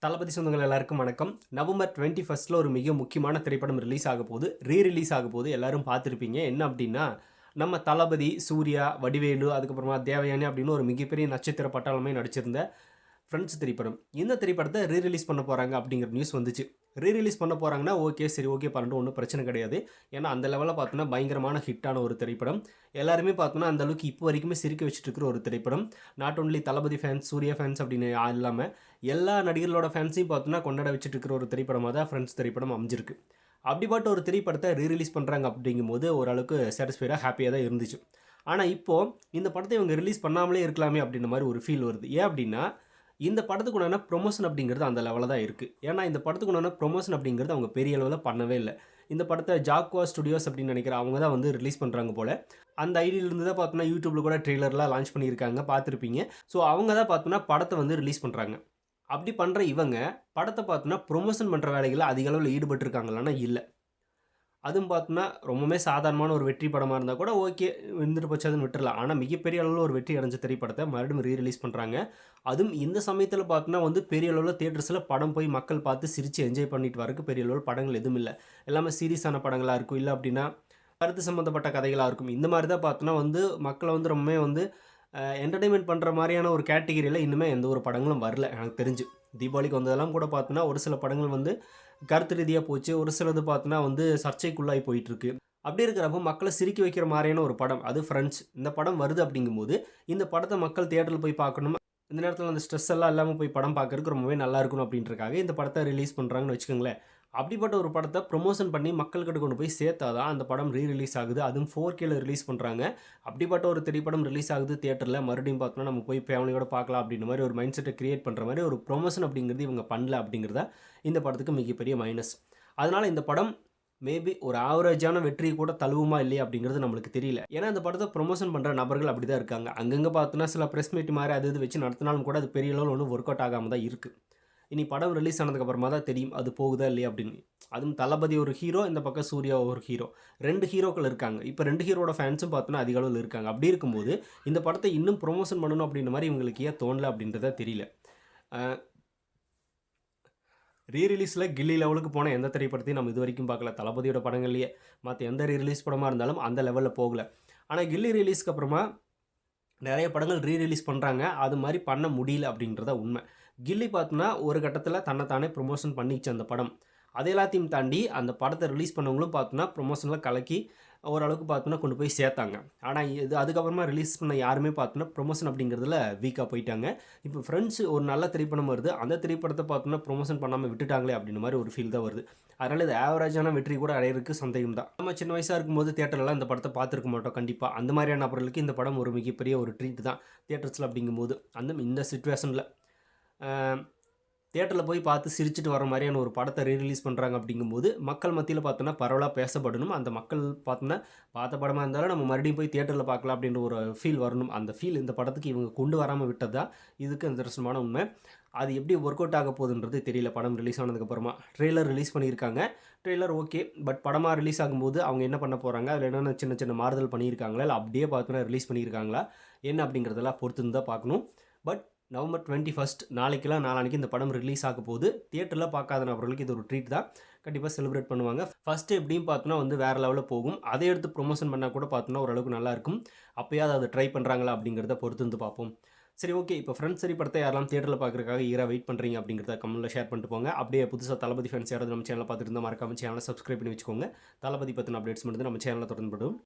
தளபதி சொந்தங்கள் எல்லாருக்கும் வணக்கம். நவம்பர் 21 ஒரு மிக முக்கியமான திரைப்படம் ரிலீஸ் ஆக போகுது. ரிலீஸ் ஆக போகுது. எல்லாரும் பார்த்துருப்பீங்க. என்ன அப்டின்னா, நம்ம தளபதி, சூர்யா, வடிவேலு, அதுக்கப்புறமா தேவயானி அப்படின்னு ஒரு மிகப்பெரிய நட்சத்திர பட்டாளமே நடிச்சிருந்த ஃப்ரெண்ட்ஸ் திரைப்படம். இந்த திரைப்படத்தை ரிலீஸ் பண்ண போறாங்க அப்படிங்கிற நியூஸ் வந்துச்சு. ரிலீஸ் பண்ண போறாங்கன்னா, ஓகே சரி ஓகே பண்ணட்டும் ஒண்ணும் பிரச்சனை கிடையாது. ஏன்னா அந்த லெவல்ல பார்த்தோம்னா பயங்கரமான ஹிட்டான ஒரு திரைப்படம். எல்லாருமே பார்த்தோம்னா அந்த அளவுக்கு இப்போ வரைக்குமே சிரிக்க வச்சுட்டு இருக்கிற ஒரு திரைப்படம். Not only Thalapathy fans, Suriya fans அப்படின்னு இல்லாம எல்லா நடிகர்களோட ஃபேன்ஸையும் பார்த்தோம்னா கொண்டாட வச்சுட்டு இருக்கிற ஒரு திரைப்படமா தான் ஃப்ரெண்ட்ஸ் திரைப்படம் அமைஞ்சிருக்கு. அப்படிப்பட்ட ஒரு திரைப்படத்தை ரிலீஸ் பண்றாங்க அப்படிங்கும்போது ஓரளவுக்கு சாட்டிஸ்ஃபைடா ஹாப்பியா தான் இருந்துச்சு. ஆனா இப்போ இந்த படத்தை இவங்க ரிலீஸ் பண்ணாமலே இருக்கலாமே அப்படின்ற மாரி ஒரு ஃபீல் வருது. ஏன் அப்படின்னா இந்த படத்துக்கு உண்டான ப்ரொமோஷன் அப்படிங்கிறது அந்த லெவல்ல தான் இருக்கு. ஏன்னா, இந்த படத்துக்கு உண்டான ப்ரொமோஷன் அப்படிங்கிறது அவங்க பெரிய அளவுல பண்ணவே இல்ல. இந்த படத்த ஜாக்வா ஸ்டுடியோஸ் அப்படின்னு நெனைக்கிறேன். அவங்க தான் வந்து ரிலீஸ் பண்றாங்க போல. அந்த ஐடியில இருந்து தான் பார்த்தோம்னா, YouTubeல கூட ட்ரெய்லர்லாம் லான்ச் பண்ணியிருக்காங்க. பார்த்திருப்பீங்க. ஸோ, அவங்க தான் பார்த்தோம்னா, படத்த வந்து ரிலீஸ் பண்றாங்க. அப்படி பண்ற இவங்க, படத்த பார்த்தோம்னா, ப்ரொமோஷன் பண்ற வேலைகள்ல அதிக அளவுல ஈடுபட்டுருக்காங்களான்னா இல்ல. அதுவும் பார்த்தோம்னா, ரொம்பவுமே சாதாரணமான ஒரு வெற்றி படமா இருந்தா கூட ஓகே. இருந்துட்டு போச்சு அதுன்னு விட்டுறலாம். ஆனா மிகப்பெரிய அளவுல ஒரு வெற்றி அடைஞ்ச திரைப்படத்த மறுபடியும் ரிலீஸ் பண்றாங்க. அதுவும் இந்த சமயத்தில பார்த்தோம்னா வந்து பெரிய அளவுல தியேட்டர்ஸ்ல படம் போய் மக்கள் பார்த்து சிரிச்சு என்ஜாய் பண்ணிட்டு வரக்கு பெரிய அளவுல படங்கள் எதுவும் இல்ல. எல்லாமே சீரியஸான படங்களா இருக்கும். இல்ல அப்டின்னா, கருத்து சம்மந்தப்பட்ட கதைகளா இருக்கும். இந்த மாரி தான் பார்த்தோம்னா வந்து மக்கள வந்து ரொம்பவே வந்து என்டர்டெயின்மென்ட் பண்ற மாரியான ஒரு கேட்டகரியில இன்னுமே எந்த ஒரு படங்களும் வரல எனக்கு தெரிஞ்சு. தீபாவளிக்கு வந்ததெல்லாம் கூட பார்த்தோம்னா, ஒரு சில படங்கள் வந்து கருத்து ரீதியா போச்சு. ஒரு சிலது பார்த்தோம்னா வந்து சர்ச்சைக்குள்ளாகி போயிட்டுருக்கு. அப்படி இருக்கிறப்போ மக்களை சிரிக்க வைக்கிற மாரியான ஒரு படம். அது ஃப்ரெண்ட்ஸ். இந்த படம் வருது அப்படிங்கும்போது, இந்த படத்த மக்கள் தியேட்டர்ல போய் பார்க்கணும். இந்த நேரத்தில அந்த ஸ்ட்ரெஸ் எல்லாம் இல்லாம போய் படம் பார்க்கறதுக்கு ரொம்பவே நல்லா இருக்கணும் அப்படின்றதுக்காக இந்த படத்த ரிலீஸ் பண்றாங்கன்னு வச்சுக்கோங்களேன். அப்படிப்பட்ட ஒரு படத்த ப்ரமோஷன் பண்ணி மக்கள்கிட்ட கொண்டு போய் சேர்த்தா தான் அந்த படம் ரிலீஸ் ஆகுது. அதுவும் 4Kல ரிலீஸ் பண்றாங்க. அப்படிப்பட்ட ஒரு திரைப்படம் ரிலீஸ் ஆகுது தியேட்டர்ல. மறுபடியும் பார்த்தோம்னா, நம்ம போய் ஃபேமிலியோட பார்க்கலாம் அப்படின்ற மாரி ஒரு மைண்ட் செட்ட கிரியேட் பண்ற மாரி ஒரு ப்ரமோஷன் அப்படிங்கிறது இவங்க பண்ணல அப்படிங்கிறது தான் இந்த படத்துக்கு மிகப்பெரிய மைனஸ். அதனால இந்த படம் மேபி ஒரு ஆவரேஜான வெற்றி கூட தழுவுமா இல்லையா அப்படிங்கிறது நம்மளுக்கு தெரியல. ஏன்னா இந்த படத்த ப்ரமோஷன் பண்ற நபர்கள் அப்படிதான் இருக்காங்க. அங்கங்க பார்த்தோம்னா சில பிரஸ் மீட் மாரி அது இது வச்சு நடத்தினாலும் கூட அது பெரிய அளவுல ஒண்ணும் வொர்க் அவுட் ஆகாம தான் இருக்கு. இனி படம் ரிலீஸ் ஆனதுக்கு அப்புறமா தான் தெரியும் அது போகுதா இல்லையா அப்படின்னு. அதுவும் தளபதி ஒரு ஹீரோ, இந்த பக்கம் சூர்யா ஒரு ஹீரோ. 2 ஹீரோக்கள் இருக்காங்க. இப்ப 2 ஹீரோட ஃபேன்ஸும் பார்த்தோம்னா அதிக அளவுல இருக்காங்க. அப்படி இருக்கும்போது இந்த படத்த இன்னும் ப்ரமோஷன் பண்ணணும் அப்படின்ற மாரி இவங்களுக்கு ஏன் தோணல அப்படின்றது தெரியல. அ ரிலீஸ்ல கில்லி லெவலுக்கு போன எந்த திரைப்படத்தையும் நம்ம இதுவரைக்கும் பார்க்கல. தளபதியோட படங்கள்லயே. மத்த எந்த ரிலீஸ் படமா இருந்தாலும் அந்த லெவல்ல போகல. ஆனா கில்லி ரிலீஸ்க்கு அப்புறமா நெறைய படங்கள் ரிலீஸ் பண்றாங்க. அது மாரி பண்ண முடியல அப்படின்றது தான் உண்ம. கில்லி பார்த்தோம்னா, ஒரு கட்டத்தில தன்ன தானே ப்ரமோஷன் பண்ணிச்சு அந்த படம். அது எல்லாத்தையும் தாண்டி அந்த படத்த ரிலீஸ் பண்ணவங்களும் பார்த்தோம்னா, ப்ரமோஷன்ல கலக்கி ஓரளவுக்கு பார்த்தோம்னா கொண்டு போய் சேர்த்தாங்க. ஆனா இது அதுக்கப்புறமா ரிலீஸ் பண்ண யாருமே பார்த்தோம்னா, ப்ரமோஷன் அப்படிங்கிறதுல வீக்கா போயிட்டாங்க. இப்போ ஃப்ரெண்ட்ஸ் ஒரு நல்ல திரைப்படம் வருது. அந்த திரைப்படத்த பார்த்தோம்னா ப்ரமோஷன் பண்ணாம விட்டுட்டாங்களே அப்படின்ற மாரி ஒரு ஃபீல் தான் வருது. அதனால இது ஆவரேஜான வெற்றி கூட அடையறதுக்கு சந்தேகம் தான். நம்ம சின்ன வயசா இருக்கும்போது தியேட்டர்லலாம் இந்த படத்த பார்த்துருக்க மாட்டோம் கண்டிப்பா. அந்த மாரியான நபர்களுக்கு இந்த படம் ஒரு மிகப்பெரிய ஒரு ட்ரீட் தான். தியேட்டர்ஸ்ல அப்படிங்கும்போது. இந்த சிச்சுவேஷன்ல. அ தியேட்டர்ல போய் பார்த்து சிரிச்சுட்டு வர மாரியான ஒரு படத்த ரிலீஸ் பண்றாங்க அப்படிங்கும்போது, மக்கள் மத்தியில பார்த்தோம்னா பரவலா பேசப்படணும். அந்த மக்கள் பார்த்தோம்னா, பார்த்த படமா இருந்தாலும் நம்ம மறுபடியும் போய் தியேட்டர்ல பார்க்கலாம் அப்படின்ற ஒரு ஃபீல் வரணும். அந்த ஃபீல் இந்த படத்துக்கு இவங்க கொண்டு வராம விட்டது தான் இதுக்கு நிதர்சனமான உண்மை. அது எப்படி ஒர்க் அவுட் ஆக போகுதுன்றது தெரியல. படம் ரிலீஸ் ஆனதுக்கு அப்புறமா. ட்ரெய்லர் ரிலீஸ் பண்ணியிருக்காங்க. Trailer okay. பட் படமா ரிலீஸ் ஆகும்போது அவங்க என்ன பண்ண போறாங்க? அதில என்னென்ன சின்ன சின்ன மாறுதல் பண்ணியிருக்காங்களா? இல்ல அப்படியே பார்த்தோம்னா ரிலீஸ் பண்ணியிருக்காங்களா? என்ன அப்படிங்கிறதெல்லாம் பொறுத்திருந்து தான் பார்க்கணும். பட் நவம்பர் 21 நாளைக்கெல்லாம் நாளான்னைக்கு இந்த படம் ரிலீஸ் ஆக போகுது. தியேட்டர்ல பார்க்காத நபர்களுக்கு இது ஒரு ட்ரீட் தான். கண்டிப்பா செலிப்ரேட் பண்ணுவாங்க. ஃபர்ஸ்ட் எப்படியும் பார்த்தோம்னா வந்து வேற லெவல்ல போகும். அதை எடுத்து ப்ரமோஷன் பண்ணா கூட பார்த்தோம்னா ஓரளவுக்கு நல்லா இருக்கும். அப்பயாவது அத ட்ரை பண்றாங்களா அப்படிங்கிறத பொறுத்திருந்து பார்ப்போம். சரி ஓகே. இப்போ ஃப்ரெண்ட்ஸ் சரி படத்தை யாரெல்லாம் தியேட்டர்ல பார்க்கறதுக்காக ஈகரா வெயிட் பண்றீங்க அப்படிங்கிறத கமெண்ட்ல ஷேர் பண்ணிட்டு போங்க. அப்படியே புதுசா தளபதி ஃபேன்ஸ் யாராவது நம்ம சேனல பார்த்துட்டு இருந்தா மறக்காம சேனல சப்ஸ்கிரைப் பண்ணி வச்சுக்கோங்க. தளபதி பத்தின அப்டேட்ஸ் மட்டும் நம்ம சேனல்ல தொடர்ந்து படும்.